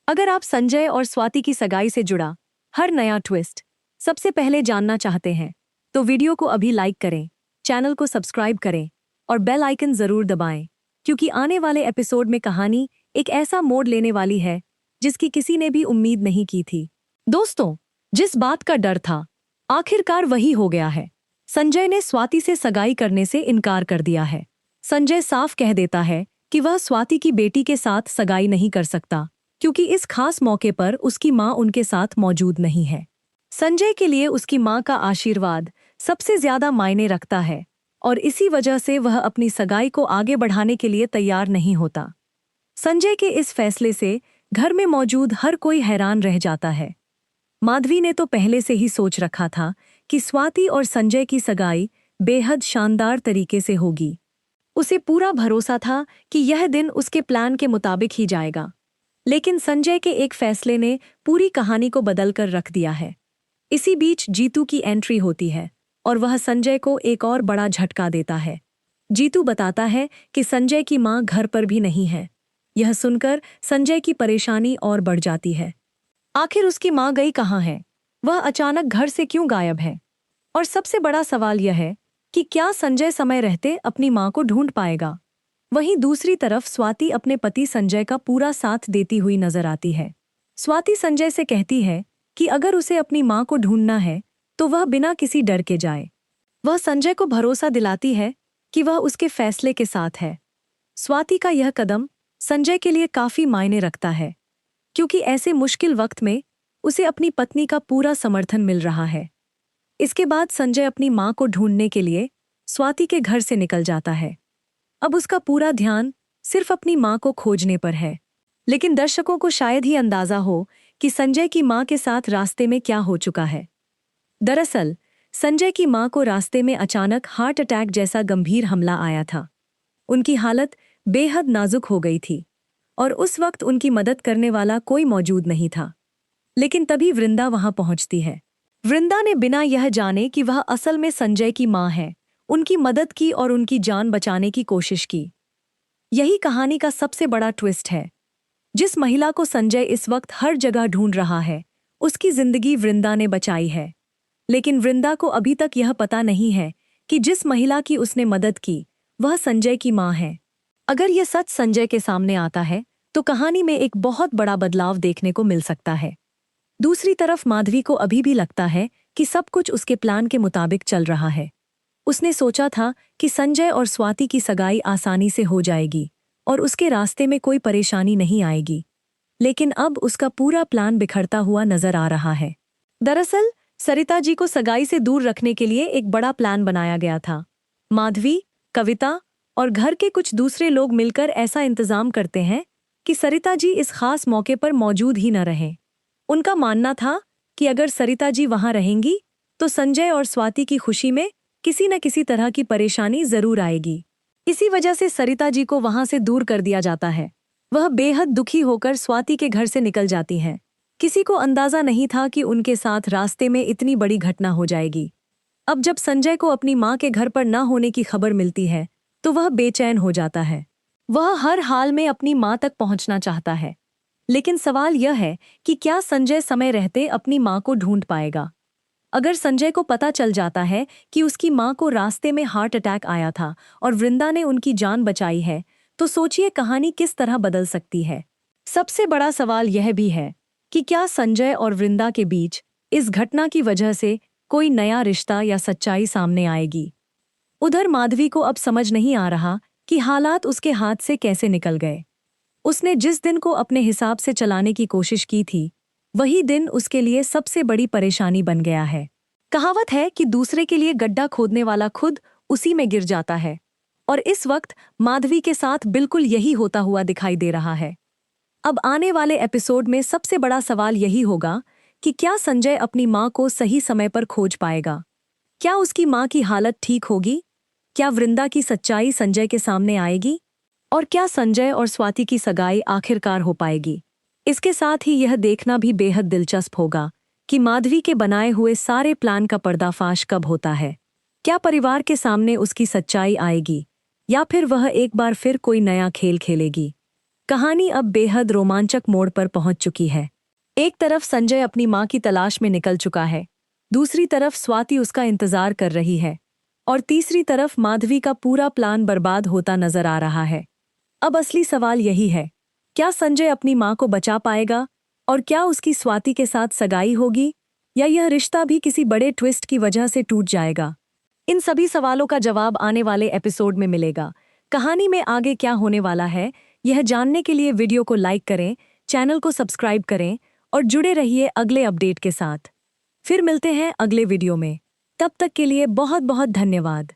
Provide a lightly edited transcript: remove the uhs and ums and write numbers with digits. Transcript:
अगर आप संजय और स्वाति की सगाई से जुड़ा हर नया ट्विस्ट सबसे पहले जानना चाहते हैं तो वीडियो को अभी लाइक करें, चैनल को सब्सक्राइब करें और बेल आइकन जरूर दबाएं, क्योंकि आने वाले एपिसोड में कहानी एक ऐसा मोड़ लेने वाली है जिसकी किसी ने भी उम्मीद नहीं की थी। दोस्तों, जिस बात का डर था आखिरकार वही हो गया है। संजय ने स्वाति से सगाई करने से इनकार कर दिया है। संजय साफ कह देता है कि वह स्वाति की बेटी के साथ सगाई नहीं कर सकता, क्योंकि इस खास मौके पर उसकी मां उनके साथ मौजूद नहीं है। संजय के लिए उसकी मां का आशीर्वाद सबसे ज्यादा मायने रखता है और इसी वजह से वह अपनी सगाई को आगे बढ़ाने के लिए तैयार नहीं होता। संजय के इस फैसले से घर में मौजूद हर कोई हैरान रह जाता है। माधवी ने तो पहले से ही सोच रखा था कि स्वाति और संजय की सगाई बेहद शानदार तरीके से होगी। उसे पूरा भरोसा था कि यह दिन उसके प्लान के मुताबिक ही जाएगा, लेकिन संजय के एक फैसले ने पूरी कहानी को बदलकर रख दिया है। इसी बीच जीतू की एंट्री होती है और वह संजय को एक और बड़ा झटका देता है। जीतू बताता है कि संजय की मां घर पर भी नहीं है। यह सुनकर संजय की परेशानी और बढ़ जाती है। आखिर उसकी मां गई कहाँ है? वह अचानक घर से क्यों गायब है? और सबसे बड़ा सवाल यह है कि क्या संजय समय रहते अपनी मां को ढूंढ पाएगा? वहीं दूसरी तरफ स्वाति अपने पति संजय का पूरा साथ देती हुई नजर आती है। स्वाति संजय से कहती है कि अगर उसे अपनी मां को ढूंढना है तो वह बिना किसी डर के जाए। वह संजय को भरोसा दिलाती है कि वह उसके फैसले के साथ है। स्वाति का यह कदम संजय के लिए काफी मायने रखता है, क्योंकि ऐसे मुश्किल वक्त में उसे अपनी पत्नी का पूरा समर्थन मिल रहा है। इसके बाद संजय अपनी मां को ढूंढने के लिए स्वाति के घर से निकल जाता है। अब उसका पूरा ध्यान सिर्फ अपनी मां को खोजने पर है। लेकिन दर्शकों को शायद ही अंदाजा हो कि संजय की मां के साथ रास्ते में क्या हो चुका है। दरअसल संजय की मां को रास्ते में अचानक हार्ट अटैक जैसा गंभीर हमला आया था। उनकी हालत बेहद नाजुक हो गई थी और उस वक्त उनकी मदद करने वाला कोई मौजूद नहीं था। लेकिन तभी वृंदा वहां पहुंचती है। वृंदा ने बिना यह जाने कि वह असल में संजय की मां है, उनकी मदद की और उनकी जान बचाने की कोशिश की। यही कहानी का सबसे बड़ा ट्विस्ट है। जिस महिला को संजय इस वक्त हर जगह ढूंढ रहा है, उसकी जिंदगी वृंदा ने बचाई है। लेकिन वृंदा को अभी तक यह पता नहीं है कि जिस महिला की उसने मदद की वह संजय की मां है। अगर यह सच संजय के सामने आता है तो कहानी में एक बहुत बड़ा बदलाव देखने को मिल सकता है। दूसरी तरफ माधवी को अभी भी लगता है कि सब कुछ उसके प्लान के मुताबिक चल रहा है। उसने सोचा था कि संजय और स्वाति की सगाई आसानी से हो जाएगी और उसके रास्ते में कोई परेशानी नहीं आएगी। लेकिन अब उसका पूरा प्लान बिखरता हुआ नजर आ रहा है। दरअसल सरिता जी को सगाई से दूर रखने के लिए एक बड़ा प्लान बनाया गया था। माधवी, कविता और घर के कुछ दूसरे लोग मिलकर ऐसा इंतजाम करते हैं कि सरिता जी इस खास मौके पर मौजूद ही न रहें। उनका मानना था कि अगर सरिता जी वहां रहेंगी तो संजय और स्वाति की खुशी में किसी न किसी तरह की परेशानी जरूर आएगी। इसी वजह से सरिता जी को वहां से दूर कर दिया जाता है। वह बेहद दुखी होकर स्वाति के घर से निकल जाती हैं। किसी को अंदाजा नहीं था कि उनके साथ रास्ते में इतनी बड़ी घटना हो जाएगी। अब जब संजय को अपनी मां के घर पर न होने की खबर मिलती है तो वह बेचैन हो जाता है। वह हर हाल में अपनी मां तक पहुंचना चाहता है। लेकिन सवाल यह है कि क्या संजय समय रहते अपनी मां को ढूंढ पाएगा? अगर संजय को पता चल जाता है कि उसकी मां को रास्ते में हार्ट अटैक आया था और वृंदा ने उनकी जान बचाई है, तो सोचिए कहानी किस तरह बदल सकती है। सबसे बड़ा सवाल यह भी है कि क्या संजय और वृंदा के बीच इस घटना की वजह से कोई नया रिश्ता या सच्चाई सामने आएगी। उधर माधवी को अब समझ नहीं आ रहा कि हालात उसके हाथ से कैसे निकल गए। उसने जिस दिन को अपने हिसाब से चलाने की कोशिश की थी, वही दिन उसके लिए सबसे बड़ी परेशानी बन गया है। कहावत है कि दूसरे के लिए गड्ढा खोदने वाला खुद उसी में गिर जाता है, और इस वक्त माधवी के साथ बिल्कुल यही होता हुआ दिखाई दे रहा है। अब आने वाले एपिसोड में सबसे बड़ा सवाल यही होगा कि क्या संजय अपनी मां को सही समय पर खोज पाएगा? क्या उसकी मां की हालत ठीक होगी? क्या वृंदा की सच्चाई संजय के सामने आएगी? और क्या संजय और स्वाति की सगाई आखिरकार हो पाएगी? इसके साथ ही यह देखना भी बेहद दिलचस्प होगा कि माधवी के बनाए हुए सारे प्लान का पर्दाफाश कब होता है। क्या परिवार के सामने उसकी सच्चाई आएगी या फिर वह एक बार फिर कोई नया खेल खेलेगी? कहानी अब बेहद रोमांचक मोड़ पर पहुंच चुकी है। एक तरफ संजय अपनी मां की तलाश में निकल चुका है, दूसरी तरफ स्वाति उसका इंतजार कर रही है, और तीसरी तरफ माधवी का पूरा प्लान बर्बाद होता नजर आ रहा है। अब असली सवाल यही है, क्या संजय अपनी मां को बचा पाएगा, और क्या उसकी स्वाति के साथ सगाई होगी, या यह रिश्ता भी किसी बड़े ट्विस्ट की वजह से टूट जाएगा? इन सभी सवालों का जवाब आने वाले एपिसोड में मिलेगा। कहानी में आगे क्या होने वाला है, यह जानने के लिए वीडियो को लाइक करें, चैनल को सब्सक्राइब करें और जुड़े रहिए अगले अपडेट के साथ। फिर मिलते हैं अगले वीडियो में। तब तक के लिए बहुत बहुत धन्यवाद।